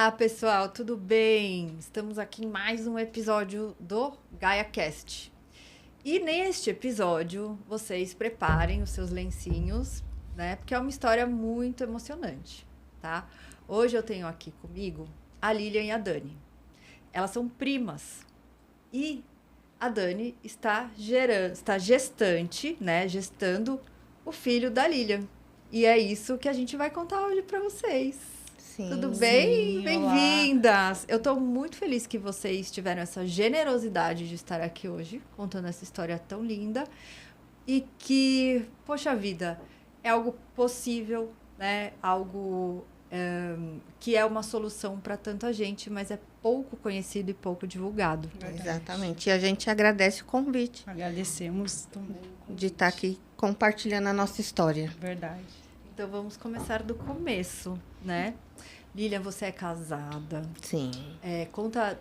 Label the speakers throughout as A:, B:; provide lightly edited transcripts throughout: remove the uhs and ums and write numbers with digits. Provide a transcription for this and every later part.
A: Olá, pessoal, tudo bem? Estamos aqui em mais um episódio do GaiaCast. E neste episódio, vocês preparem os seus lencinhos, né? Porque é uma história muito emocionante, tá? Hoje eu tenho aqui comigo a Lilian e a Dani. Elas são primas. E a Dani está gestante, né? Gestando o filho da Lilian. E é isso que a gente vai contar hoje para vocês.
B: Sim,
A: Tudo bem?
B: sim,
A: Bem-vindas! Eu estou muito feliz que vocês tiveram essa generosidade de estar aqui hoje, contando essa história tão linda. E que, poxa vida, é algo possível, né? Algo que é uma solução para tanta gente, mas é pouco conhecido e pouco divulgado.
B: Verdade. Exatamente. E a gente agradece o convite.
C: Agradecemos também
B: de estar aqui compartilhando a nossa história.
C: Verdade.
A: Então vamos começar do começo, né? Lilian, você é casada.
B: Sim.
A: Conta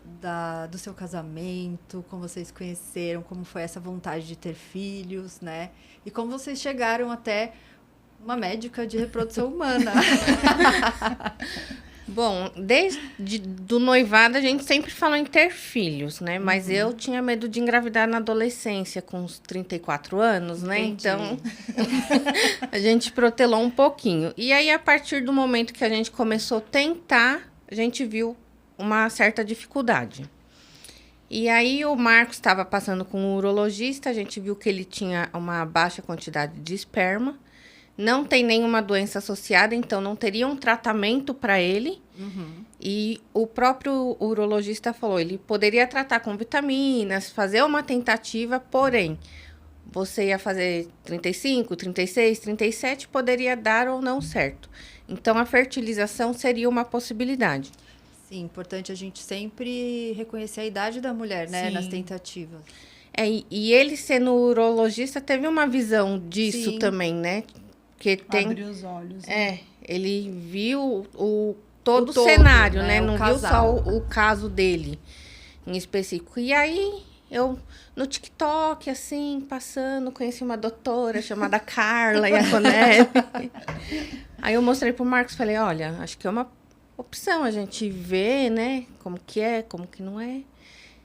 A: do seu casamento, como vocês conheceram, como foi essa vontade de ter filhos, né? E como vocês chegaram até uma médica de reprodução humana.
B: Bom, desde do noivado a gente sempre falou em ter filhos, né? Mas eu tinha medo de engravidar na adolescência, com uns 34 anos, né?
A: Entendi.
B: Então, a gente protelou um pouquinho. E aí, a partir do momento que a gente começou a tentar, a gente viu uma certa dificuldade. E aí, o Marcos estava passando com um urologista, a gente viu que ele tinha uma baixa quantidade de esperma. Não tem nenhuma doença associada, então não teria um tratamento para ele.
A: Uhum.
B: E o próprio urologista falou, ele poderia tratar com vitaminas, fazer uma tentativa, porém, você ia fazer 35, 36, 37, poderia dar ou não certo. Então, a fertilização seria uma possibilidade.
A: Sim, importante a gente sempre reconhecer a idade da mulher, né?
C: Sim.
A: Nas tentativas.
B: E ele, sendo urologista, teve uma visão disso
A: Sim.
B: também, né? Que tem...
C: Abriu os olhos. Né?
B: Ele viu todo o
A: todo,
B: cenário,
A: né?
B: né?
A: O
B: Não
A: casal.
B: viu só o caso dele em específico. E aí, eu, no TikTok, assim, passando, conheci uma doutora chamada Carla Iaconelli. Aí eu mostrei pro Marcos e falei, olha, acho que é uma opção a gente ver, né? Como que é, como que não é.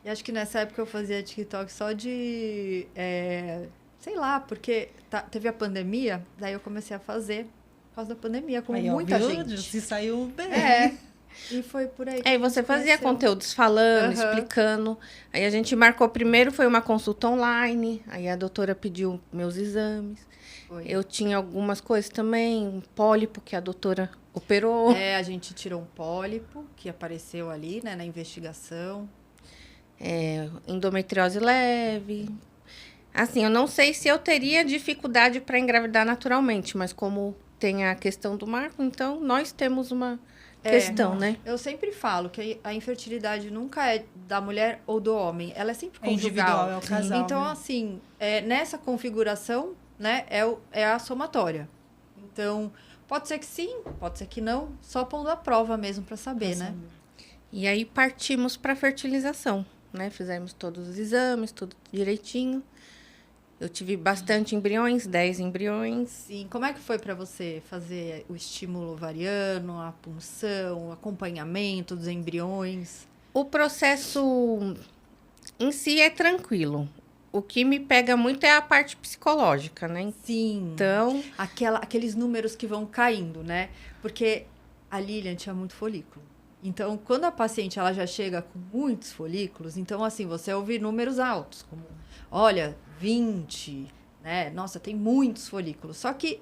A: E acho que nessa época eu fazia TikTok só de... sei lá, porque teve a pandemia, daí eu comecei a fazer por causa da pandemia, como
C: Aí, ó,
A: muita
C: viu?
A: gente.
C: Se saiu bem.
A: E foi por aí.
B: Aí você fazia conteúdos falando, explicando. Aí a gente marcou primeiro, foi uma consulta online. Aí a doutora pediu meus exames.
A: Foi.
B: Eu tinha algumas coisas também, um pólipo que a doutora operou.
A: A gente tirou um pólipo que apareceu ali, né, na investigação.
B: Endometriose leve. Assim, eu não sei se eu teria dificuldade para engravidar naturalmente, mas como tem a questão do Marco, então nós temos uma questão, né?
A: Eu sempre falo que a infertilidade nunca é da mulher ou do homem, ela é sempre
C: É individual,
A: conjugal.
C: é o casal.
A: Então,
C: né?
A: assim, nessa configuração, né, é a somatória. Então, pode ser que sim, pode ser que não, só pondo a prova mesmo para saber, né?
B: E aí partimos para fertilização, né? Fizemos todos os exames, tudo direitinho. Eu tive bastante embriões, 10 embriões.
A: Sim, como é que foi para você fazer o estímulo ovariano, a punção, o acompanhamento dos embriões?
B: O processo em si é tranquilo. O que me pega muito é a parte psicológica, né?
A: Sim.
B: Então,
A: Aqueles números que vão caindo, né? Porque a Lilian tinha muito folículo. Então, quando a paciente ela já chega com muitos folículos, então, assim, você ouve números altos, como, olha, 20, né? Nossa, tem muitos folículos. Só que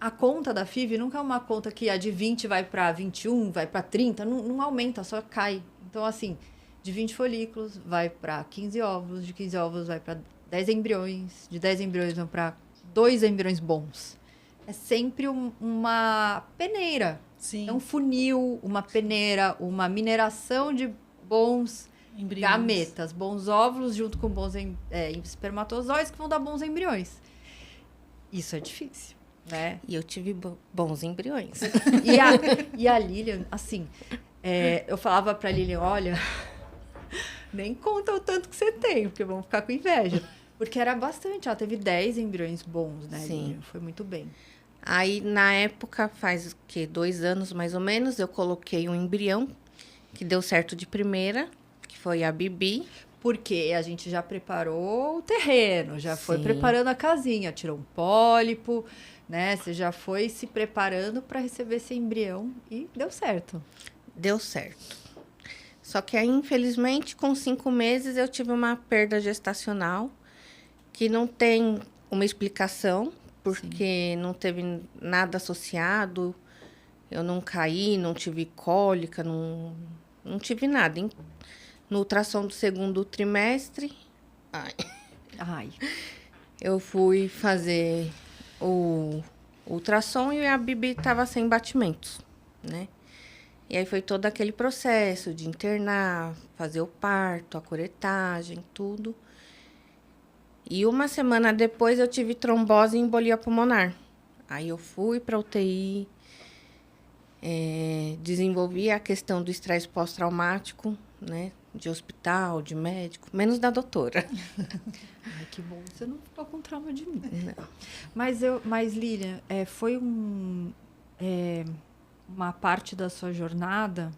A: a conta da FIV nunca é uma conta que a de 20 vai para 21, vai para 30, não aumenta, só cai. Então, assim, de 20 folículos vai para 15 óvulos, de 15 óvulos vai para 10 embriões, de 10 embriões vão para 2 embriões bons. É sempre uma peneira.
C: Sim.
A: É um funil, uma peneira, uma mineração de bons
C: Embriões.
A: gametas, bons óvulos junto com bons espermatozoides que vão dar bons embriões. Isso é difícil, né?
B: e eu tive bons embriões.
A: E a Lilian, assim, eu falava pra Lilian, olha, nem conta o tanto que você tem, porque vão ficar com inveja. Porque era bastante, ela teve 10 embriões bons, né,
B: Sim.
A: Lilian? Foi muito bem.
B: Aí, na época, faz o quê? 2 anos, mais ou menos, eu coloquei um embrião que deu certo de primeira, que foi a Bibi.
A: Porque a gente já preparou o terreno, já foi
B: Sim.
A: preparando a casinha, tirou um pólipo, né? Você já foi se preparando para receber esse embrião e deu certo.
B: Deu certo. Só que aí, infelizmente, com 5 meses, eu tive uma perda gestacional que não tem uma explicação, porque não teve nada associado. Eu não caí, não tive cólica, não tive nada. No ultrassom do segundo trimestre,
A: Ai,
B: eu fui fazer o ultrassom e a Bibi estava sem batimentos, né? E aí foi todo aquele processo de internar, fazer o parto, a curetagem, tudo. E uma semana depois eu tive trombose e embolia pulmonar. Aí eu fui para UTI, desenvolvi a questão do estresse pós-traumático, né? De hospital, de médico, menos da doutora.
A: ai, que bom. Você não ficou com trauma de mim.
B: Não.
A: Mas Lilian, foi uma parte da sua jornada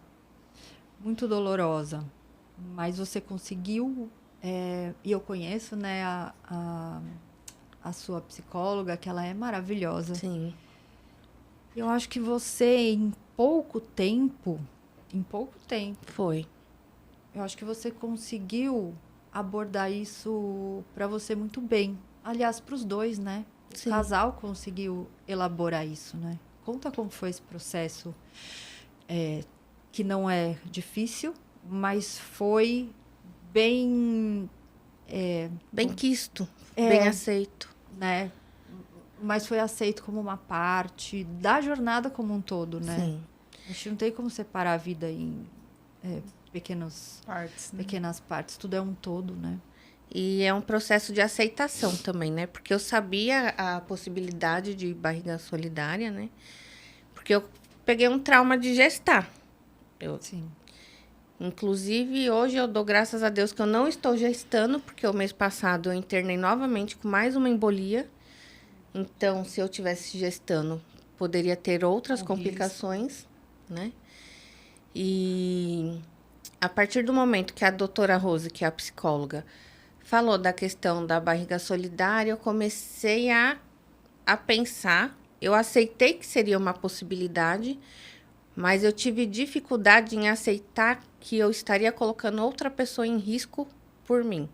A: muito dolorosa, mas você conseguiu, e eu conheço, né, a sua psicóloga, que ela é maravilhosa.
B: Sim.
A: Eu acho que você, em pouco tempo,
B: Foi.
A: eu acho que você conseguiu abordar isso para você muito bem. Aliás, para os dois, né? O
B: Sim.
A: casal conseguiu elaborar isso, né? Conta como foi esse processo, que não é difícil, mas foi bem,
B: Bem quisto,
A: É.
B: bem aceito.
A: né? Mas foi aceito como uma parte da jornada como um todo, né?
B: Sim.
A: A gente não tem como separar a vida em pequenas partes. Tudo é um todo, né?
B: E é um processo de aceitação também, né? Porque eu sabia a possibilidade de barriga solidária, né? Porque eu peguei um trauma de gestar.
A: Sim.
B: Inclusive, hoje eu dou graças a Deus que eu não estou gestando, porque o mês passado eu internei novamente com mais uma embolia. Então, se eu tivesse gestando, poderia ter outras complicações, né? E a partir do momento que a doutora Rose, que é a psicóloga, falou da questão da barriga solidária, eu comecei a pensar. Eu aceitei que seria uma possibilidade, mas eu tive dificuldade em aceitar que eu estaria colocando outra pessoa em risco por mim.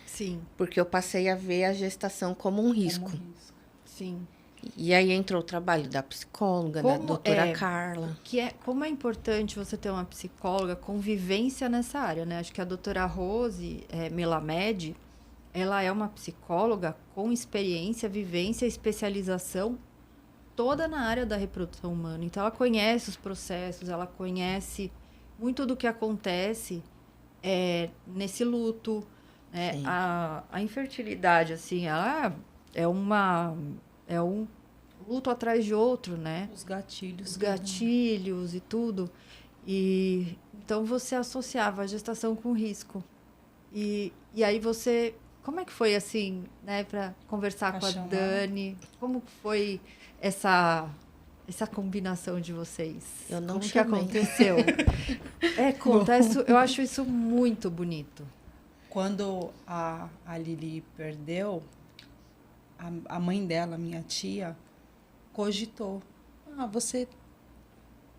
A: Sim.
B: Porque eu passei a ver a gestação como um risco.
A: Sim.
B: E aí entrou o trabalho da psicóloga, da doutora Carla.
A: Como é importante você ter uma psicóloga com vivência nessa área, né? Acho que a doutora Rose Melamed, ela é uma psicóloga com experiência, vivência, especialização toda na área da reprodução humana. Então, ela conhece os processos, ela conhece muito do que acontece nesse luto. Né? A infertilidade, assim, ela é um luto atrás de outro, né?
C: Os gatilhos.
A: Os gatilhos e tudo. E então você associava a gestação com risco. E aí você... Como é que foi, assim, né, para conversar com a Dani? Como foi essa combinação de vocês?
B: Eu não
A: Como
B: chamei.
A: que aconteceu? Conta, eu acho isso muito bonito.
C: Quando a Lili perdeu, a mãe dela, minha tia, cogitou. Você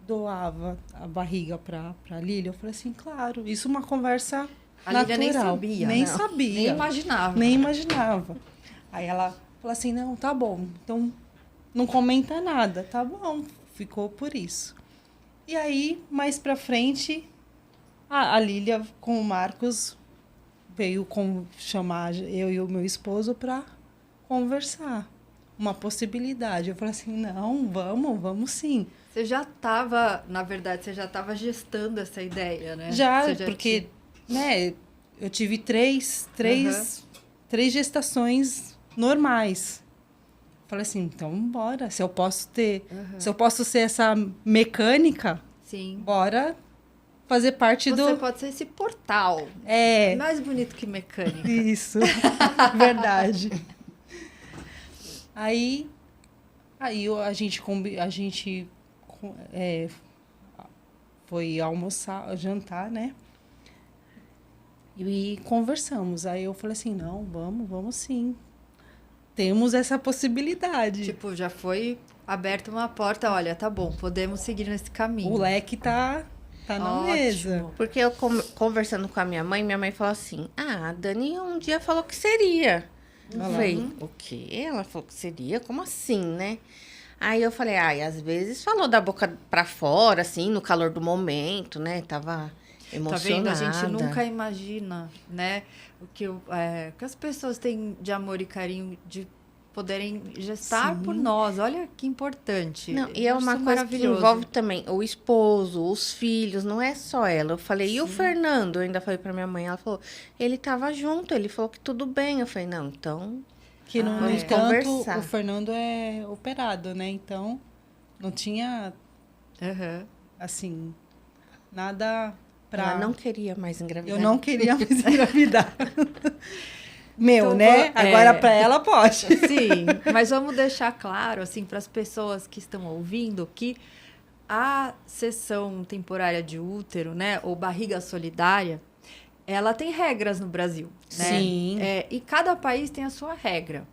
C: doava a barriga para a Lili? Eu falei assim, claro. Isso é uma conversa
A: A
C: natural.
A: Lília nem sabia.
C: Nem
A: não.
C: sabia.
A: Nem imaginava.
C: Nem imaginava. Aí ela falou assim, não, tá bom. Então, não comenta nada. Tá bom. Ficou por isso. E aí, mais pra frente, a Lília com o Marcos veio chamar eu e o meu esposo para conversar. Uma possibilidade. Eu falei assim, não, vamos sim.
A: Você já estava, na verdade, gestando essa ideia, né?
C: Já,
A: Você
C: porque, né, eu tive três gestações normais. Falei assim, então bora. Se eu posso ser essa mecânica,
A: sim,
C: bora fazer parte
A: Você pode ser esse portal.
C: É.
A: Mais bonito que mecânica.
C: Isso, verdade. Aí a gente foi almoçar, jantar, né? E conversamos. Aí eu falei assim, não, vamos sim. Temos essa possibilidade.
A: Tipo, já foi aberta uma porta, olha, tá bom, podemos seguir nesse caminho.
C: O leque tá na
A: Ótimo.
C: mesa.
B: Porque eu conversando com a minha mãe falou assim: ah, a Dani um dia falou que seria. Eu falei, o quê? Ela falou que seria? Como assim, né? Aí eu falei, ai, às vezes falou da boca pra fora, assim, no calor do momento, né? Tava emocionada.
A: Tá vendo? A gente nunca imagina, né? O que as pessoas têm de amor e carinho de poderem gestar por nós. Olha que importante.
B: Não, e é uma coisa que envolve também o esposo, os filhos, não é só ela. Eu falei, e o Fernando? Eu ainda falei pra minha mãe, ela falou, ele tava junto, ele falou que tudo bem. Eu falei, não, então...
C: Que, no
B: vamos
C: entanto,
B: conversar.
C: o Fernando é operado, né? Então, não tinha, assim, nada pra...
B: Ela não queria mais engravidar.
C: Eu não queria mais engravidar. Meu,
A: Então,
C: né? Agora pra ela pode.
A: Sim, mas vamos deixar claro, assim, para as pessoas que estão ouvindo, que a cessão temporária de útero, né, ou barriga solidária, ela tem regras no Brasil, né?
C: Sim.
A: E cada país tem a sua regra.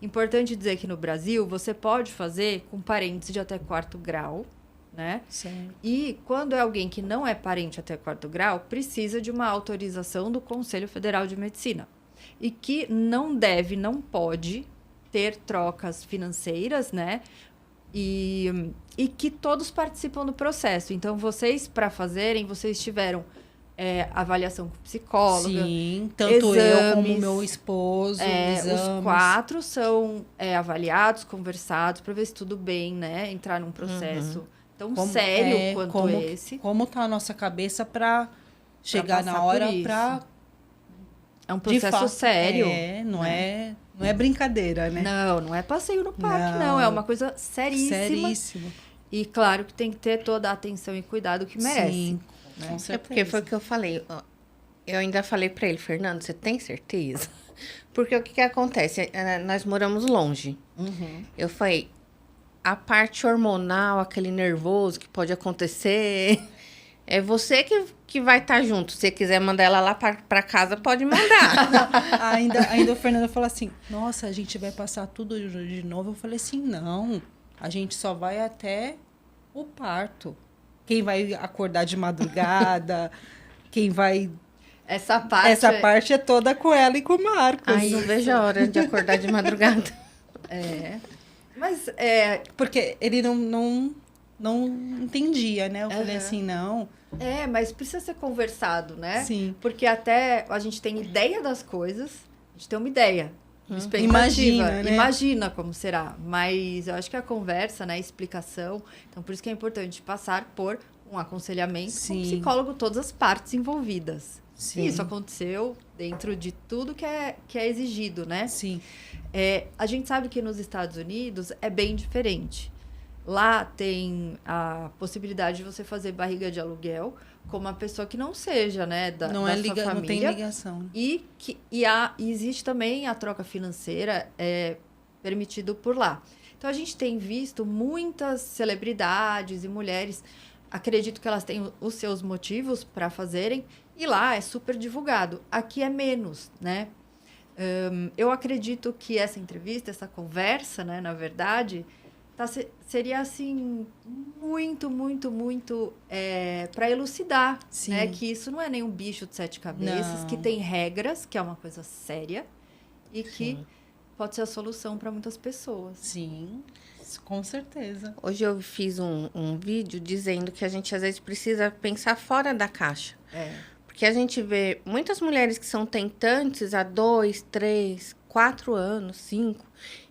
A: Importante dizer que no Brasil, você pode fazer com parentes de até 4º grau, né?
C: Certo.
A: E quando é alguém que não é parente até 4º grau, precisa de uma autorização do Conselho Federal de Medicina. E que não pode ter trocas financeiras, né? E que todos participam do processo. Então, vocês, para fazerem, vocês tiveram avaliação com psicóloga.
C: Sim, tanto eu como meu esposo,
A: Os 4 são avaliados, conversados, para ver se tudo bem, né? Entrar num processo tão sério quanto esse.
C: Como tá a nossa cabeça para chegar na hora para...
A: É um processo sério.
C: Não é brincadeira, né?
A: Não é passeio no parque, não. É uma coisa seríssima.
C: Seríssimo.
A: E claro que tem que ter toda a atenção e cuidado que merece.
C: Sim,
A: né?
C: com certeza.
B: É porque foi o que eu falei. Eu ainda falei pra ele, Fernando, você tem certeza? Porque o que acontece? Nós moramos longe. Eu falei, a parte hormonal, aquele nervoso que pode acontecer, é você que vai estar junto. Se você quiser mandar ela lá pra casa, pode mandar.
C: ainda o Fernando falou assim, nossa, a gente vai passar tudo de novo. Eu falei assim, não, a gente só vai até o parto. Quem vai acordar de madrugada, quem vai...
A: Essa
C: parte é toda com ela e com o Marcos.
B: Ai, não vejo a hora de acordar de madrugada.
A: Mas
C: porque ele não entendia, né? Eu falei assim, não.
A: mas precisa ser conversado, né?
C: Sim.
A: Porque até a gente tem ideia das coisas, a gente tem uma ideia. Expectativa.
C: Imagina, né?
A: Imagina como será. Mas eu acho que a conversa, né? A explicação. Então, por isso que é importante passar por um aconselhamento com um psicólogo, todas as partes envolvidas.
C: Sim.
A: E isso aconteceu dentro de tudo que é exigido, né?
C: Sim.
A: A gente sabe que nos Estados Unidos é bem diferente. Lá tem a possibilidade de você fazer barriga de aluguel com uma pessoa que não seja, né, da sua família.
C: Não tem ligação.
A: E existe também a troca financeira permitido por lá. Então, a gente tem visto muitas celebridades e mulheres, acredito que elas têm os seus motivos para fazerem, e lá é super divulgado. Aqui é menos, né? Eu acredito que essa entrevista, essa conversa, né, na verdade, seria, assim, muito, muito, muito para elucidar, né? Que isso não é nenhum bicho de 7 cabeças, que tem regras, que é uma coisa séria, e que pode ser a solução para muitas pessoas.
C: Sim, com certeza.
B: Hoje eu fiz um vídeo dizendo que a gente, às vezes, precisa pensar fora da caixa. Porque a gente vê muitas mulheres que são tentantes há 2, 3, 4 anos, 5,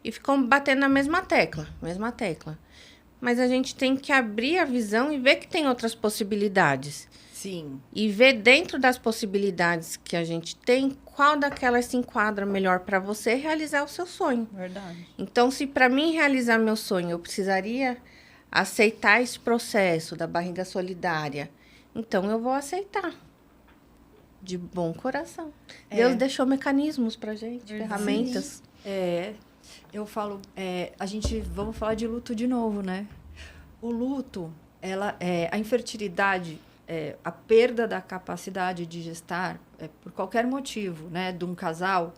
B: e ficam batendo na mesma tecla. Mas a gente tem que abrir a visão e ver que tem outras possibilidades.
A: Sim.
B: E ver dentro das possibilidades que a gente tem, qual daquelas se enquadra melhor para você realizar o seu sonho.
C: Verdade.
B: Então, se para mim realizar meu sonho, eu precisaria aceitar esse processo da barriga solidária, então eu vou aceitar. De bom coração. Deus deixou mecanismos pra gente, ferramentas.
A: Eu falo, vamos falar de luto de novo, né? O luto, a infertilidade, a perda da capacidade de gestar, por qualquer motivo, né, de um casal,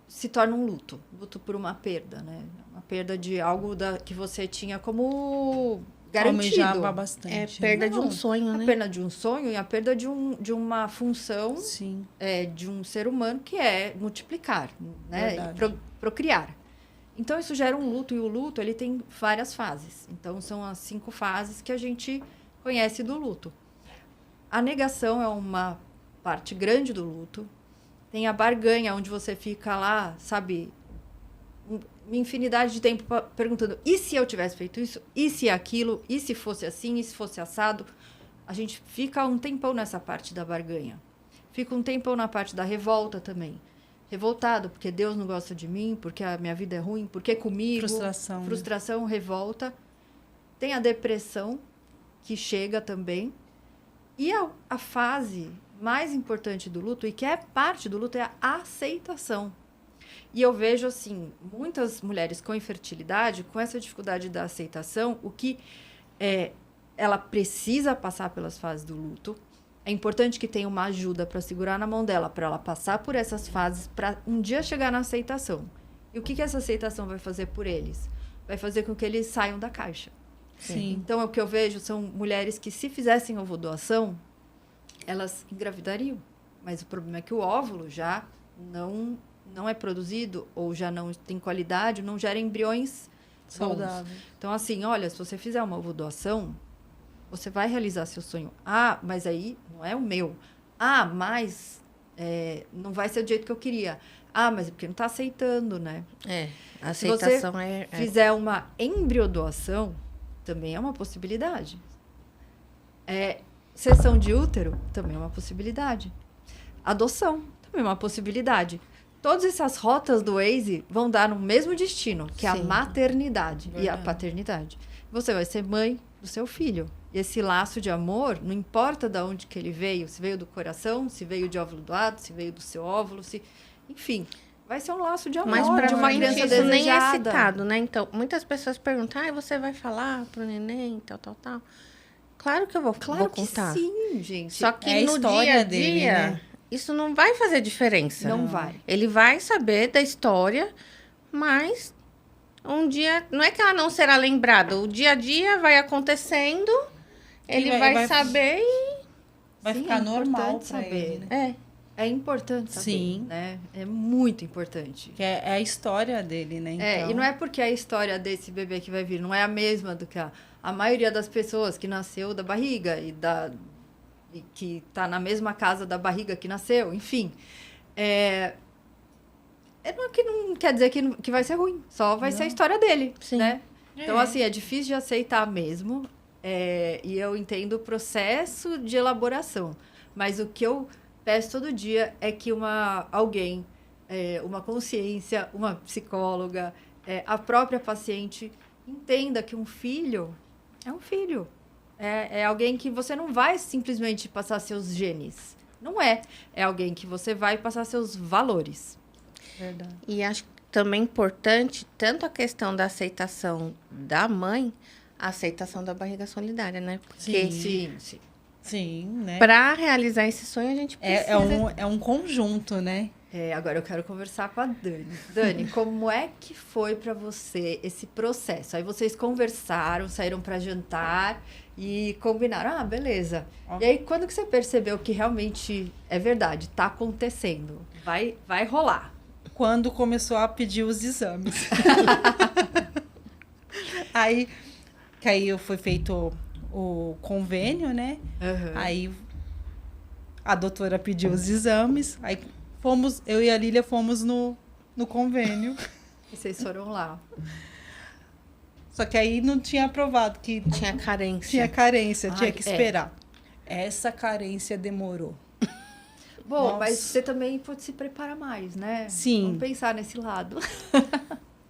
A: se torna um luto. Luto por uma perda, né? Uma perda de algo que você tinha como garantido.
C: Almejava bastante.
B: Perda de um sonho, né?
A: A perda de um sonho e a perda de uma função
C: Sim.
A: de um ser humano que é multiplicar, né? E procriar. Então, isso gera um luto, e o luto ele tem várias fases. Então, são as 5 fases que a gente conhece do luto. A negação é uma parte grande do luto. Tem a barganha, onde você fica lá, sabe, uma infinidade de tempo perguntando: e se eu tivesse feito isso? E se aquilo? E se fosse assim? E se fosse assado? A gente fica um tempão nessa parte da barganha. Fica um tempão na parte da revolta também. Revoltado, porque Deus não gosta de mim, porque a minha vida é ruim, porque comigo.
C: Frustração.
A: Frustração, revolta. Tem a depressão, que chega também. E a fase mais importante do luto, e que é parte do luto, é a aceitação. E eu vejo, assim, muitas mulheres com infertilidade, com essa dificuldade da aceitação, o que ela precisa passar pelas fases do luto. É importante que tenha uma ajuda para segurar na mão dela, para ela passar por essas fases, para um dia chegar na aceitação. E o que essa aceitação vai fazer por eles? Vai fazer com que eles saiam da caixa.
C: Sim.
A: Então, o que eu vejo são mulheres que, se fizessem ovodoação, elas engravidariam. Mas o problema é que o óvulo já não é produzido, ou já não tem qualidade, não gera embriões
C: Saudável.
A: Então, assim, olha, se você fizer uma ovodoação, você vai realizar seu sonho. Ah, mas aí não é o meu. Ah, mas não vai ser do jeito que eu queria. Ah, mas é porque não está aceitando, né?
B: A aceitação
A: se você fizer uma embriodoação, também é uma possibilidade. Cessão de útero, também é uma possibilidade. Adoção, também é uma possibilidade. Todas essas rotas do Waze vão dar no mesmo destino, que é a maternidade e a paternidade. Você vai ser mãe do seu filho. E esse laço de amor, não importa de onde que ele veio, se veio do coração, se veio de óvulo doado, se veio do seu óvulo, enfim, vai ser um laço de amor,
B: mas
A: de uma criança
B: isso
A: desejada.
B: nem é citado, né? Então, muitas pessoas perguntam: você vai falar pro neném, tal. Claro que eu vou contar.
A: Que sim, gente.
B: Só que no dia a dia, né? Isso não vai fazer diferença.
A: Não vai.
B: Ele vai saber da história, mas um dia... Não é que ela não será lembrada. O dia a dia vai acontecendo, ele vai saber e...
C: Vai ficar normal pra
A: saber.
C: Ele, né?
A: É importante saber,
C: sim,
A: né? É muito importante.
C: Que é a história dele, né? Então...
A: E não é porque a história desse bebê que vai vir não é a mesma do que a maioria das pessoas que nasceu da barriga e que está na mesma casa da barriga que nasceu, enfim. Não quer dizer que vai ser ruim, só vai ser a história dele, né? Então, assim, é difícil de aceitar mesmo, e eu entendo o processo de elaboração, mas o que eu peço todo dia é que alguém, uma consciência, uma psicóloga, a própria paciente entenda que um filho é um filho. É alguém que você não vai simplesmente passar seus genes. Não é. É alguém que você vai passar seus valores.
C: Verdade.
B: E acho também importante, tanto a questão da aceitação da mãe, a aceitação da barriga solidária, né? Porque
C: Sim, né?
B: Para realizar esse sonho, a gente precisa...
C: É um conjunto, né?
A: Agora eu quero conversar com a Dani. Dani, como é que foi para você esse processo? Aí vocês conversaram, saíram para jantar e combinaram. Ah, beleza. E aí, quando que você percebeu que realmente é verdade, tá acontecendo? Vai rolar.
C: Quando começou a pedir os exames. Aí foi feito o convênio, né?
A: Uhum.
C: Aí a doutora pediu os exames, aí eu e a Lília fomos no convênio.
A: E vocês foram lá.
C: Só que aí não tinha aprovado que
B: tinha carência.
C: Tinha que esperar. Essa carência demorou.
A: Bom,
C: Nossa.
A: Mas você também pode se preparar mais, né?
C: Sim.
A: Vamos pensar nesse lado.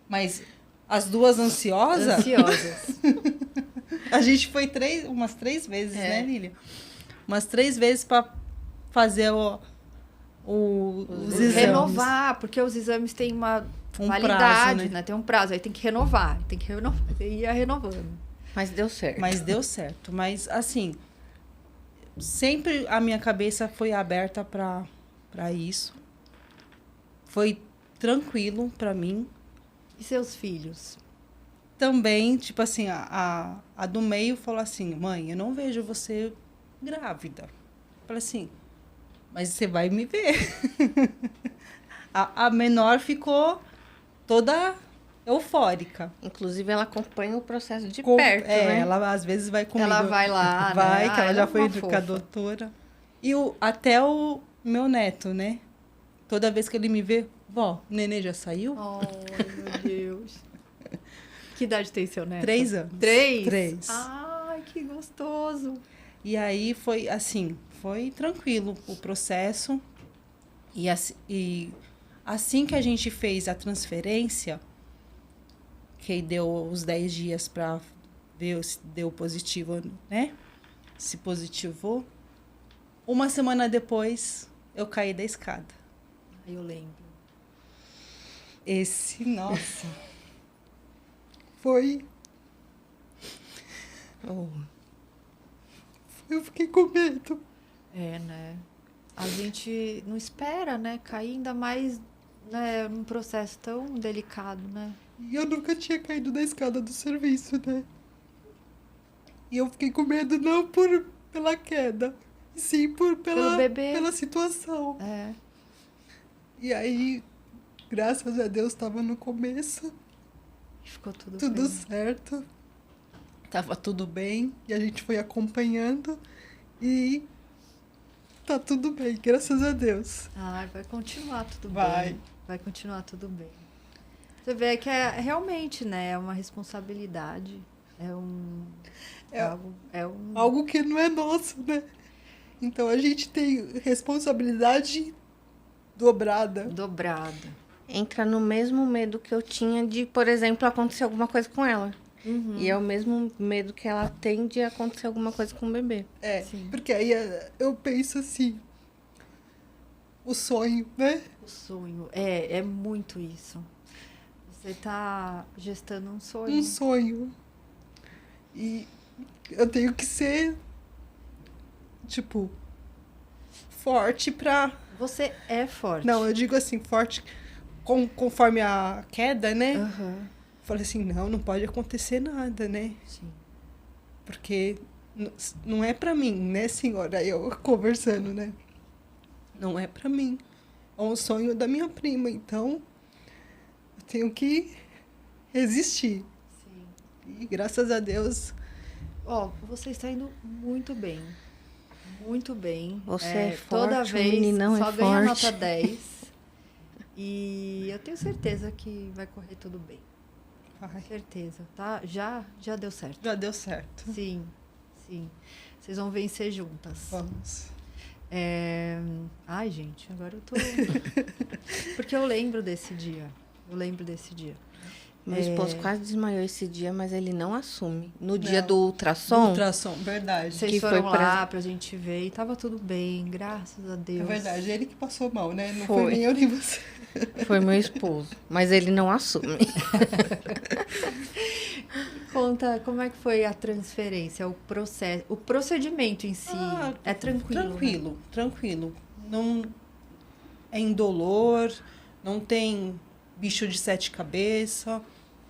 C: Mas as duas ansiosas? A gente foi umas 3 vezes, né, Lília? Umas 3 vezes para fazer os exames.
A: Renovar, porque os exames têm uma validade,
C: prazo,
A: né? Tem um prazo, aí tem que renovar. Você ia renovando.
B: Mas deu certo.
C: Mas deu certo. Mas, assim, sempre a minha cabeça foi aberta para isso. Foi tranquilo para mim.
A: E seus filhos?
C: Também, tipo assim, a do meio falou assim, mãe, eu não vejo você grávida. Eu falei assim, mas você vai me ver. A menor ficou toda eufórica.
B: Inclusive, ela acompanha o processo de
C: Com-
B: perto, né?
C: Ela às vezes vai comigo.
A: Ela vai lá,
C: Vai,
A: né?
C: que ela
A: Ah,
C: já
A: é
C: foi
A: uma
C: com a
A: fofa.
C: doutora. E até o meu neto, né? Toda vez que ele me vê, vó, o nenê já saiu?
A: Ai, meu Deus. Que idade tem seu neto?
C: 3 anos.
A: 3?
C: 3.
A: Ai, que gostoso.
C: E aí foi assim, foi tranquilo o processo. E assim que a gente fez a transferência, que deu os 10 dias para ver se deu positivo, né? Se positivou. Uma semana depois, eu caí da escada.
A: Ai, eu lembro.
C: Nossa. Foi.
B: Oh.
C: Eu fiquei com medo.
A: É, né? A gente não espera, né? Cair ainda mais, né, num processo tão delicado, né?
C: E eu nunca tinha caído da escada do serviço, né? E eu fiquei com medo não pela queda, e sim
A: Pelo bebê.
C: pela situação.
A: É.
C: E aí, graças a Deus, estava no começo,
A: Ficou tudo
C: tudo
A: bem.
C: certo. Tava tudo bem, e a gente foi acompanhando, e tá tudo bem, graças a Deus.
A: Ai, vai continuar tudo
C: Vai.
A: bem. Vai continuar tudo bem. Você vê que é realmente, né? É uma responsabilidade.
C: Algo que não é nosso, né? Então a gente tem responsabilidade dobrada.
A: Dobrada.
B: Entra no mesmo medo que eu tinha de, por exemplo, acontecer alguma coisa com ela.
A: Uhum.
B: E é o mesmo medo que ela tem de acontecer alguma coisa com o bebê.
C: É,
A: Sim.
C: porque aí eu penso assim, o sonho, né?
A: O sonho. É muito isso. Você tá gestando um sonho.
C: Um sonho. E eu tenho que ser, tipo, forte pra...
A: Você é forte.
C: Não, eu digo assim, forte conforme a queda, né?
A: Aham.
C: Falei assim, não pode acontecer nada, né?
A: Sim.
C: Porque não é pra mim, né, senhora? Aí eu conversando, né? Não é pra mim. É um sonho da minha prima, então eu tenho que resistir.
A: Sim.
C: E graças a Deus,
A: Ó, você está indo muito bem. Muito bem.
B: Você é
A: Toda
B: forte, o
A: vez
B: meninão
A: só
B: é
A: ganha
B: forte.
A: nota 10. E eu tenho certeza que vai correr tudo bem.
C: ai,
A: Certeza, tá? Já deu certo.
C: já deu certo.
A: Sim, sim. Vocês vão vencer juntas.
C: Vamos.
A: Ai, gente, agora eu tô... Porque eu lembro desse dia.
B: Meu esposo quase desmaiou esse dia, mas ele não assume. No dia do
C: Do
B: ultrassom,
C: ultrassom, verdade.
A: Vocês
B: que
A: foram
B: foi
A: lá pra gente ver e tava tudo bem, graças a
C: É
A: Deus.
C: verdade, ele que passou mal, né? Não
B: Foi.
C: foi nem eu nem você.
B: foi meu esposo. Mas ele não assume.
A: Conta como é que foi a transferência, o processo, o procedimento em si. É tranquilo?
C: Tranquilo, tranquilo. Não é indolor, não tem bicho de 7 cabeças.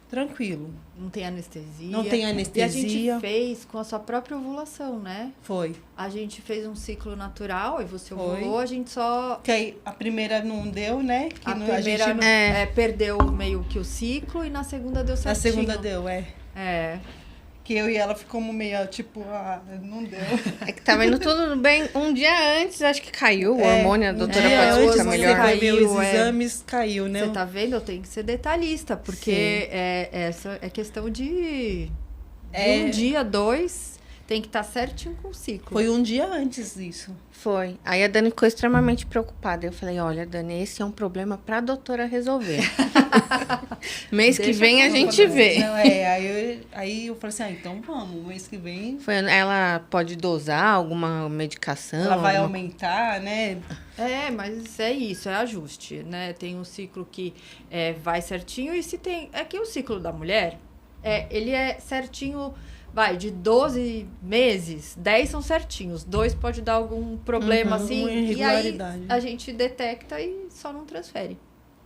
C: Tranquilo.
A: Não tem anestesia.
C: Não tem
A: E a
C: anestesia.
A: gente fez com a sua própria ovulação, né?
C: Foi.
A: A gente fez um ciclo natural e você
C: Foi.
A: ovulou, a gente só...
C: Que aí a primeira não deu, né? Que
A: A
C: não-
A: primeira
C: gente,
A: perdeu meio que o ciclo e na segunda deu
C: a
A: certinho.
C: segunda deu,
A: É.
C: Que eu e ela ficamos meio tipo, não deu.
B: É que tava indo tudo bem. Um dia antes, acho que caiu o
C: É,
B: hormônio. A
C: um
B: doutora
C: dia
B: pode
C: antes
B: explicar
C: você
B: melhor.
C: vai ver os
A: Caiu,
C: exames, caiu, né?
A: Você tá vendo? Eu tenho que ser detalhista, porque essa é questão de um dia, 2, tem que estar certinho com o ciclo.
C: Foi um dia antes disso.
B: Foi. Aí a Dani ficou extremamente preocupada. Eu falei, olha, Dani, esse é um problema pra doutora resolver. Mês que
A: Deixa
B: vem a
A: comigo,
B: gente
A: né?
B: vê.
C: Não, aí eu falei assim, então vamos, mês que vem
B: Ela pode dosar alguma medicação?
C: ela vai
B: alguma-
C: aumentar, né?
A: Mas é isso, é ajuste, né? Tem um ciclo que vai certinho e se tem... É que o ciclo da mulher, ele é certinho de 12 meses, 10 são certinhos, 2 pode dar algum problema, assim,
C: uma
A: e aí
C: irregularidade.
A: a gente detecta e só não transfere,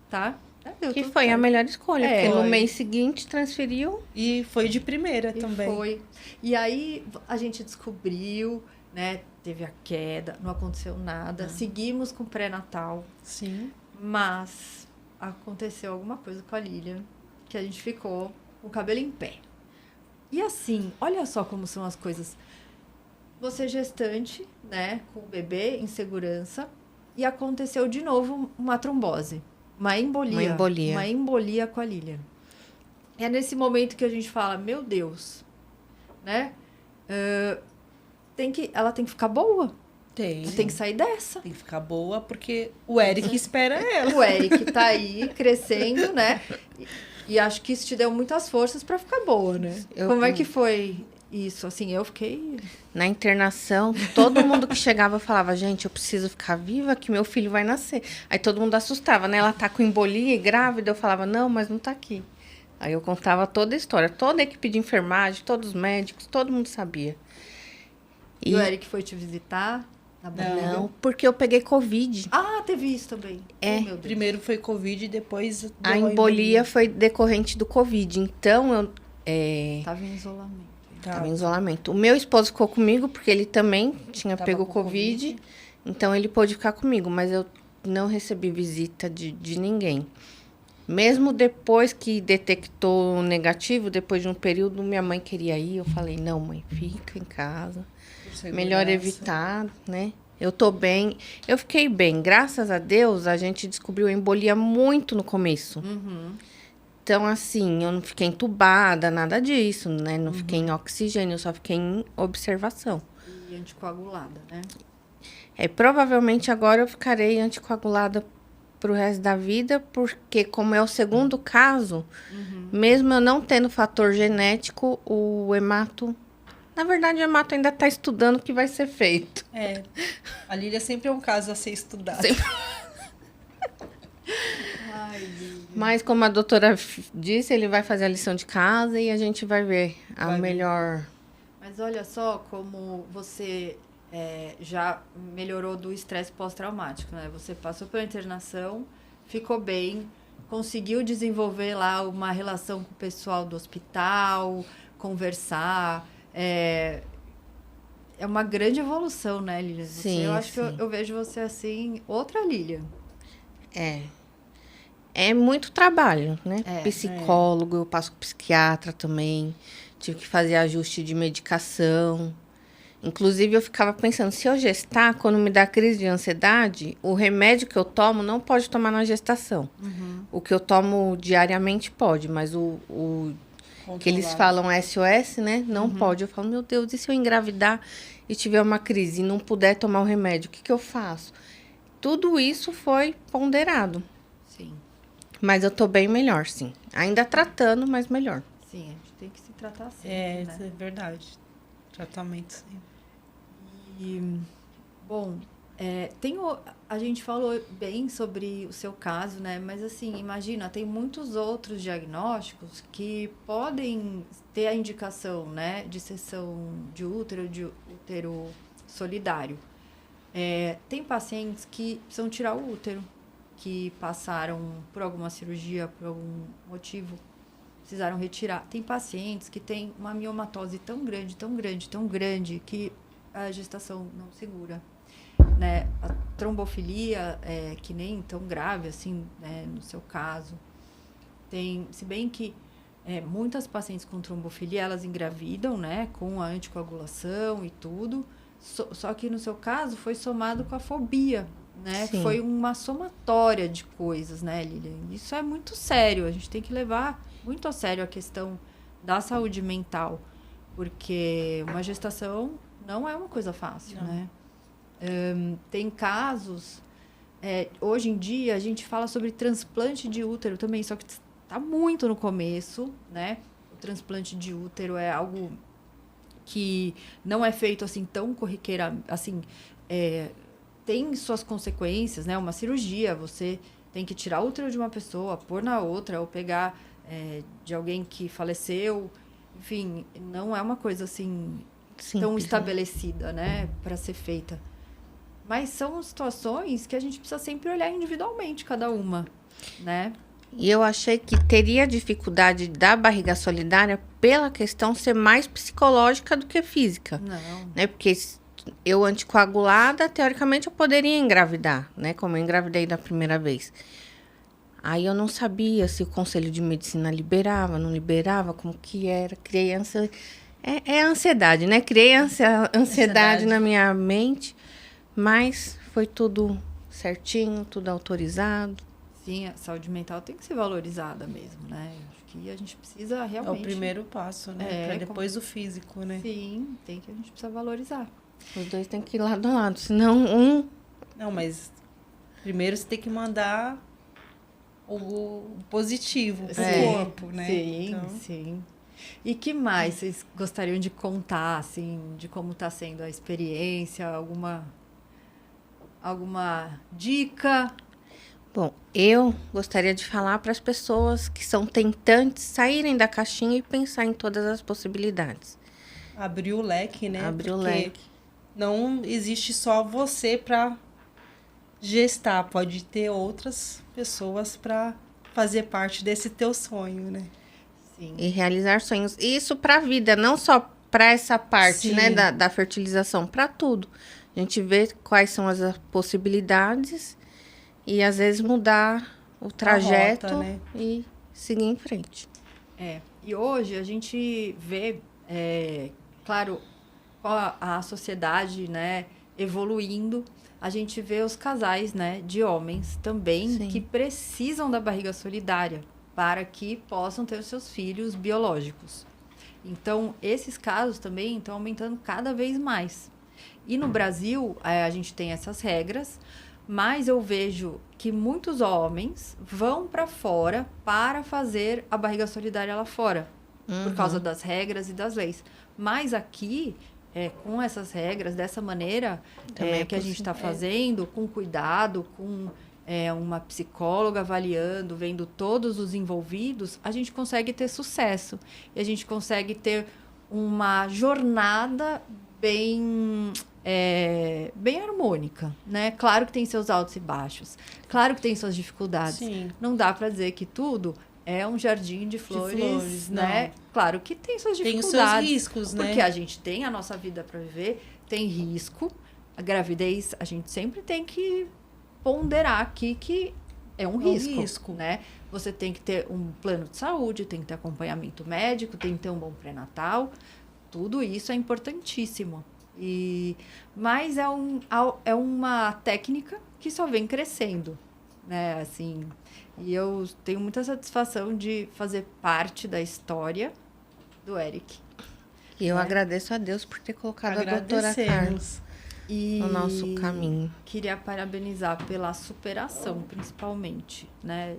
A: tá? Deu
B: Que
A: tudo
B: foi a
A: certo.
B: melhor escolha, porque no
C: Foi.
B: mês seguinte transferiu.
C: E foi de primeira
A: E
C: também.
A: foi. E aí a gente descobriu, né? Teve a queda, não aconteceu nada. Seguimos com o pré-natal,
C: Sim.
A: mas aconteceu alguma coisa com a Lilian, que a gente ficou com o cabelo em pé. E assim, olha só como são as coisas. Você gestante, né, com o bebê em segurança, e aconteceu de novo uma trombose, uma embolia. Uma embolia com a Lilian. É nesse momento que a gente fala, meu Deus, né? Ela tem que ficar boa.
C: Tem.
A: Tem que sair dessa.
C: Tem que ficar boa, porque o Eric espera ela.
A: O Eric tá aí crescendo, né? E acho que isso te deu muitas forças pra ficar boa, né? Como é que foi isso? Assim, eu fiquei...
B: Na internação, todo mundo que chegava falava, gente, eu preciso ficar viva que meu filho vai nascer. Aí todo mundo assustava, né? Ela tá com embolia e grávida. Eu falava, não, mas não tá aqui. Aí eu contava toda a história. Toda a equipe de enfermagem, todos os médicos, todo mundo sabia.
A: E o Eric foi te visitar?
B: Não, porque eu peguei Covid.
A: Ah, teve isso também.
B: É.
A: Oh, meu Deus.
C: Primeiro foi Covid, depois deu
B: A embolia foi decorrente do Covid. Então, eu
A: Tava em isolamento.
B: estava em isolamento. O meu esposo ficou comigo, porque ele também tinha
C: Tava
B: pego
C: com
B: Covid. Então, ele pôde ficar comigo. Mas eu não recebi visita de ninguém. Mesmo depois que detectou negativo, depois de um período, minha mãe queria ir. Eu falei, não, mãe, fica em casa. Melhor evitar, né? Eu tô bem. Eu fiquei bem. Graças a Deus, a gente descobriu a embolia muito no começo. Então, assim, eu não fiquei entubada, nada disso, né? Não fiquei em oxigênio, eu só fiquei em observação.
A: E anticoagulada, né?
B: Provavelmente agora eu ficarei anticoagulada pro resto da vida, porque como é o segundo caso, mesmo eu não tendo fator genético, o hemato... Na verdade, o hemato ainda está estudando o que vai ser feito.
C: A Lília sempre é um caso a ser estudado.
A: Ai,
B: Mas, como a doutora disse, ele vai fazer a lição de casa e a gente vai ver a melhor...
A: Mas olha só como você já melhorou do estresse pós-traumático, né? Você passou pela internação, ficou bem, conseguiu desenvolver lá uma relação com o pessoal do hospital, conversar... É uma grande evolução, né, Lilian?
B: Sim,
A: eu acho que eu vejo você assim, outra Lilian.
B: É muito trabalho, né? Psicólogo, eu passo com psiquiatra também. Tive que fazer ajuste de medicação. Inclusive, eu ficava pensando, se eu gestar, quando me dá crise de ansiedade, o remédio que eu tomo não pode tomar na gestação. O que eu tomo diariamente pode, mas o que eles falam SOS, né? Não pode. Eu falo, meu Deus, e se eu engravidar e tiver uma crise e não puder tomar o remédio, o que eu faço? Tudo isso foi ponderado.
A: Sim.
B: Mas eu tô bem melhor, sim. Ainda tratando, mas melhor.
A: Sim, a gente tem que se tratar sempre,
C: Isso é verdade. Tratamento sempre.
A: E, bom, a gente falou bem sobre o seu caso, né? Mas assim, imagina, tem muitos outros diagnósticos que podem ter a indicação, né? De seção de útero solidário. Tem pacientes que precisam tirar o útero, que passaram por alguma cirurgia, por algum motivo, precisaram retirar. Tem pacientes que têm uma miomatose tão grande, tão grande, tão grande, que a gestação não segura. Né? A trombofilia é que nem tão grave assim, né, no seu caso. Se bem que muitas pacientes com trombofilia, elas engravidam, né, com a anticoagulação e tudo, só que no seu caso foi somado com a fobia, né?
B: Sim.
A: Foi uma somatória de coisas, né, Lilian? Isso é muito sério, a gente tem que levar muito a sério a questão da saúde mental, porque uma gestação não é uma coisa fácil, né? Tem casos... hoje em dia, a gente fala sobre transplante de útero também, só que está muito no começo, né? O transplante de útero é algo que não é feito assim tão corriqueira, assim... tem suas consequências, né? Uma cirurgia, você tem que tirar o útero de uma pessoa, pôr na outra, ou pegar de alguém que faleceu. enfim, não é uma coisa assim
B: Simples,
A: tão
B: né?
A: estabelecida, né, para ser feita. Mas são situações que a gente precisa sempre olhar individualmente cada uma, né?
B: E eu achei que teria dificuldade da barriga solidária pela questão ser mais psicológica do que física,
A: Não.
B: né? Porque eu anticoagulada, teoricamente eu poderia engravidar, né? Como eu engravidei da primeira vez. Aí eu não sabia se o Conselho de Medicina liberava, não liberava, como que era. Criei ansiedade, né? Criei ansiedade na minha mente, mas foi tudo certinho, tudo autorizado.
A: Sim, a saúde mental tem que ser valorizada mesmo, né? Acho que a gente precisa
C: É
A: realmente...
C: o primeiro passo, né? Para depois o físico, né?
A: Sim, a gente precisa valorizar.
B: Os dois têm que ir lado a lado, senão um...
C: Não, mas primeiro você tem que mandar o positivo pro corpo, né?
A: Sim,
C: Então,
A: sim. E que mais vocês gostariam de contar, assim, de como está sendo a experiência? Alguma dica?
B: Bom, eu gostaria de falar para as pessoas que são tentantes saírem da caixinha e pensar em todas as possibilidades.
C: abrir o leque, né?
B: Abrir o
C: Porque
B: leque.
C: não existe só você para gestar, pode ter outras pessoas para fazer parte desse teu sonho, né?
A: Sim.
B: E realizar sonhos. E isso para a vida, não só para essa parte,
C: Sim.
B: né, da fertilização, para tudo. A gente vê quais são as possibilidades e às vezes mudar o trajeto
C: rota, né?
B: e seguir em frente.
A: E hoje a gente vê, claro, com a sociedade, né, evoluindo, a gente vê os casais, né, de homens também
B: Sim.
A: que precisam da barriga solidária para que possam ter os seus filhos biológicos. Então, esses casos também estão aumentando cada vez mais. E no Brasil, a gente tem essas regras, mas eu vejo que muitos homens vão para fora para fazer a barriga solidária lá fora, por causa das regras e das leis. Mas aqui, com essas regras, dessa maneira
B: Também é
A: que a gente está
B: possível.
A: fazendo, com cuidado, com uma psicóloga avaliando, vendo todos os envolvidos, a gente consegue ter sucesso. E a gente consegue ter uma jornada bem harmônica, né? Claro que tem seus altos e baixos, claro que tem suas dificuldades.
C: Sim.
A: Não dá para dizer que tudo é um jardim de flores, né?
C: não.
A: Claro que tem suas
C: Tem os
A: dificuldades.
C: seus riscos, né?
A: Porque a gente tem a nossa vida para viver, tem risco. A gravidez, a gente sempre tem que ponderar aqui que é um risco, né? Você tem que ter um plano de saúde, tem que ter acompanhamento médico, tem que ter um bom pré-natal. Tudo isso é importantíssimo. Mas é uma técnica que só vem crescendo, né? Assim, e eu tenho muita satisfação de fazer parte da história do Eric.
B: E eu agradeço a Deus por ter colocado a doutora Carla
C: Agradecemos.
B: no nosso caminho.
A: Queria parabenizar pela superação, principalmente, né?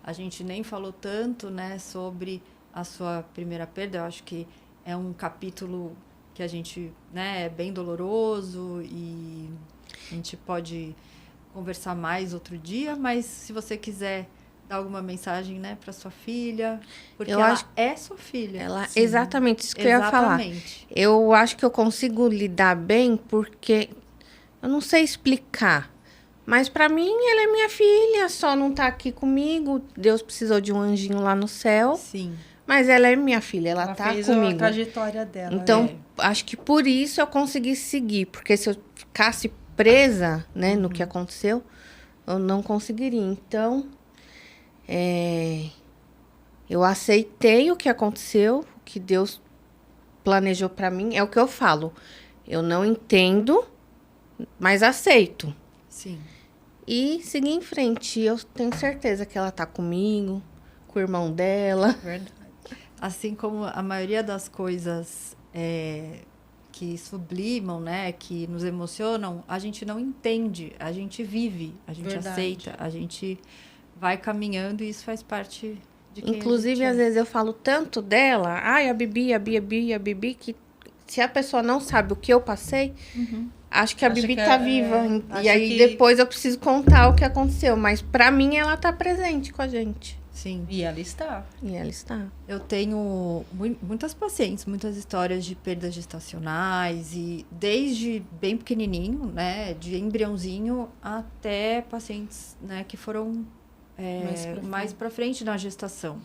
A: A gente nem falou tanto, né, sobre a sua primeira perda. Eu acho que é um capítulo que a gente, né, é bem doloroso e a gente pode conversar mais outro dia, mas se você quiser dar alguma mensagem, né, para sua filha, porque ela é sua filha.
B: Exatamente isso que eu ia falar. Eu acho que eu consigo lidar bem porque eu não sei explicar, mas para mim ela é minha filha, só não tá aqui comigo. Deus precisou de um anjinho lá no céu.
A: Sim.
B: Mas ela é minha filha, ela tá
C: fez
B: comigo.
C: a trajetória dela.
B: Então, acho que por isso eu consegui seguir. Porque se eu ficasse presa, né, no que aconteceu, eu não conseguiria. Então, eu aceitei o que aconteceu, o que Deus planejou pra mim. É o que eu falo. Eu não entendo, mas aceito.
A: Sim.
B: E seguir em frente. Eu tenho certeza que ela tá comigo, com o irmão dela.
A: Verdade. Assim como a maioria das coisas que sublimam, né, que nos emocionam, a gente não entende, a gente vive, a gente aceita, a gente vai caminhando e isso faz parte de quem
B: Inclusive, às vezes eu falo tanto dela, a Bibi, que se a pessoa não sabe o que eu passei, acho que a Bibi tá viva. E aí depois eu preciso contar o que aconteceu, mas pra mim ela tá presente com a gente.
A: Sim.
C: E ela está.
B: E ela está.
A: Eu tenho muitas pacientes, muitas histórias de perdas gestacionais e desde bem pequenininho, né, de embriãozinho até pacientes, né, que foram mais para frente na gestação.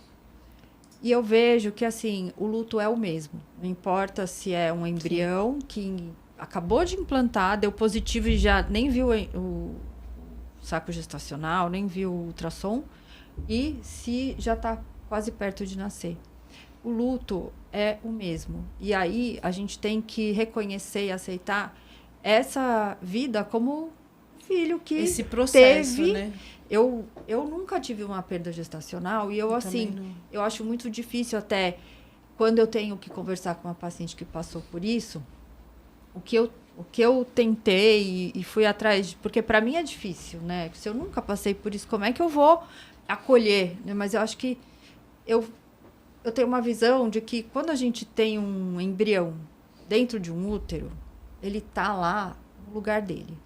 A: E eu vejo que assim o luto é o mesmo. Não importa se é um embrião que acabou de implantar, deu positivo e já nem viu o saco gestacional, nem viu o ultrassom. E se já está quase perto de nascer. O luto é o mesmo. E aí a gente tem que reconhecer e aceitar essa vida como filho que
C: esse processo,
A: teve.
C: Né?
A: Eu nunca tive uma perda gestacional e eu assim, eu acho muito difícil até quando eu tenho que conversar com uma paciente que passou por isso, o que eu tentei e fui atrás, porque para mim é difícil, né? Se eu nunca passei por isso, como é que eu vou acolher, né? Mas eu acho que eu tenho uma visão de que quando a gente tem um embrião dentro de um útero, ele tá lá no lugar dele.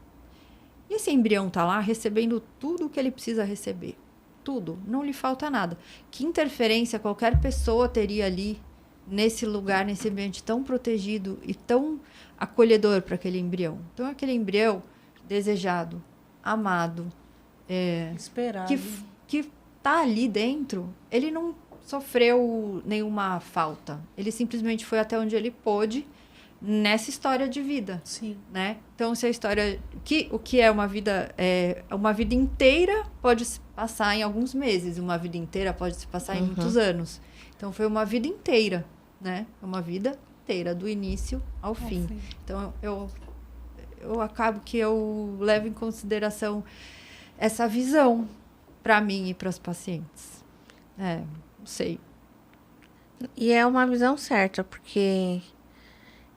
A: E esse embrião tá lá recebendo tudo o que ele precisa receber. Tudo. Não lhe falta nada. Que interferência qualquer pessoa teria ali, nesse lugar, nesse ambiente tão protegido e tão acolhedor para aquele embrião? Então, aquele embrião desejado, amado,
C: esperado.
A: Que tá ali dentro, ele não sofreu nenhuma falta. Ele simplesmente foi até onde ele pôde nessa história de vida.
C: Sim.
A: Né? Então, se a história... O que é uma vida... uma vida inteira pode se passar em alguns meses. Uma vida inteira pode se passar em muitos anos. Então, foi uma vida inteira. Né? Uma vida inteira, do início ao fim. Então, eu acabo que eu levo em consideração essa visão para mim e para os pacientes. Não sei.
B: E é uma visão certa, porque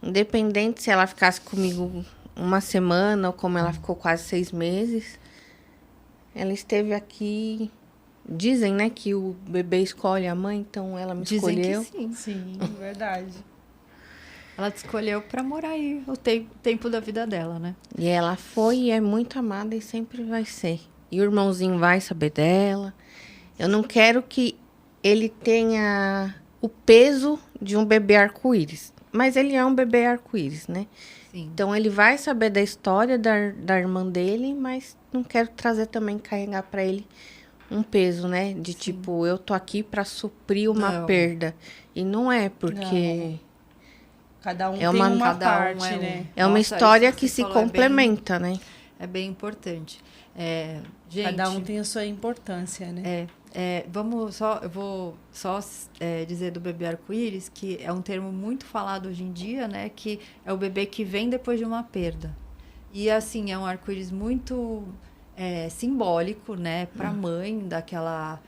B: independente se ela ficasse comigo uma semana ou como ela ficou quase 6 meses, ela esteve aqui. Dizem, né, que o bebê escolhe a mãe, então ela me escolheu.
A: Que sim.
C: Sim, verdade.
A: Ela te escolheu para morar aí o tempo da vida dela, né?
B: E ela foi e é muito amada e sempre vai ser. E o irmãozinho vai saber dela. Eu não quero que ele tenha o peso de um bebê arco-íris. Mas ele é um bebê arco-íris, né?
A: Sim.
B: Então, ele vai saber da história da irmã dele, mas não quero trazer também, carregar para ele um peso, né? De
A: Sim.
B: tipo, eu tô aqui para suprir uma perda. E não é, porque...
C: Cada um tem uma parte, né?
B: É uma história que se complementa, né?
A: É bem importante. Gente,
C: cada um tem a sua importância, né?
A: Eu vou só dizer do bebê arco-íris, que é um termo muito falado hoje em dia, né? Que é o bebê que vem depois de uma perda. E, assim, é um arco-íris muito simbólico, né? Para a mãe, daquela...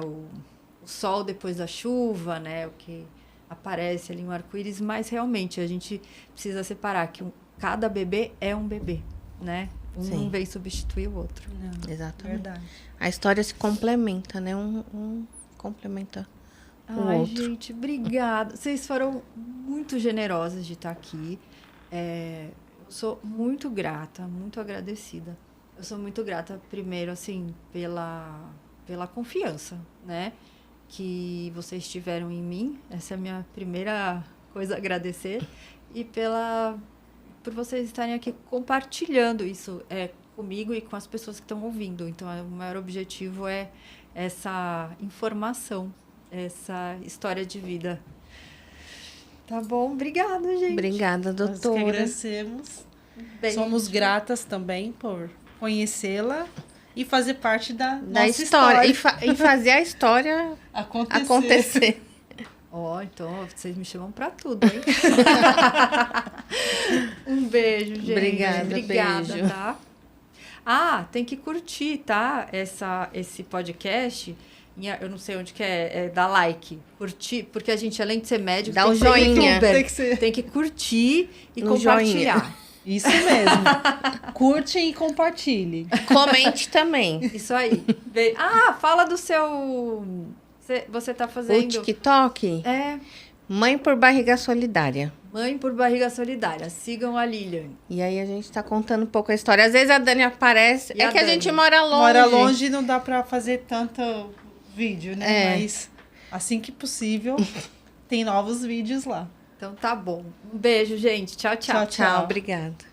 A: o sol depois da chuva, né? O que aparece ali, um arco-íris. Mas, realmente, a gente precisa separar que cada bebê é um bebê, né? Um vem substituir o outro.
C: Não,
B: exatamente.
C: Verdade.
B: A história se complementa, né? Um complementa o outro.
A: Gente, obrigada. Vocês foram muito generosas de estar aqui. Eu sou muito grata, muito agradecida. Eu sou muito grata, primeiro, assim, pela confiança, né? Que vocês tiveram em mim. Essa é a minha primeira coisa a agradecer. E por vocês estarem aqui compartilhando isso comigo e com as pessoas que estão ouvindo. Então, o maior objetivo é essa informação, essa história de vida. Tá bom? Obrigada, gente.
B: Obrigada, doutora.
C: Nós que agradecemos. Somos gratas também por conhecê-la e fazer parte da nossa história.
B: E fazer a história acontecer.
A: Então, vocês me chamam pra tudo, hein? Um beijo, gente. Obrigada,
B: beijo.
A: Tá? Tem que curtir, tá? Esse podcast. Eu não sei onde que dar like. Curtir, porque a gente, além de ser médico,
B: dá um joinha.
A: Tem que curtir e
B: no
A: compartilhar.
C: Joinha. Isso mesmo. Curte e compartilhe.
B: Comente também.
A: Isso aí. Fala do seu... Você tá fazendo...
B: O TikTok? Mãe por Barriga Solidária.
A: Mãe por Barriga Solidária. Sigam a Lilian.
B: E aí a gente tá contando um pouco a história. Às vezes a Dani aparece.
A: A
B: gente mora longe.
C: Mora longe e não dá pra fazer tanto vídeo, né?
B: É.
C: Mas assim que possível, tem novos vídeos lá.
A: Então tá bom. Um beijo, gente. Tchau, tchau.
C: Tchau, tchau.
B: Tchau, obrigada.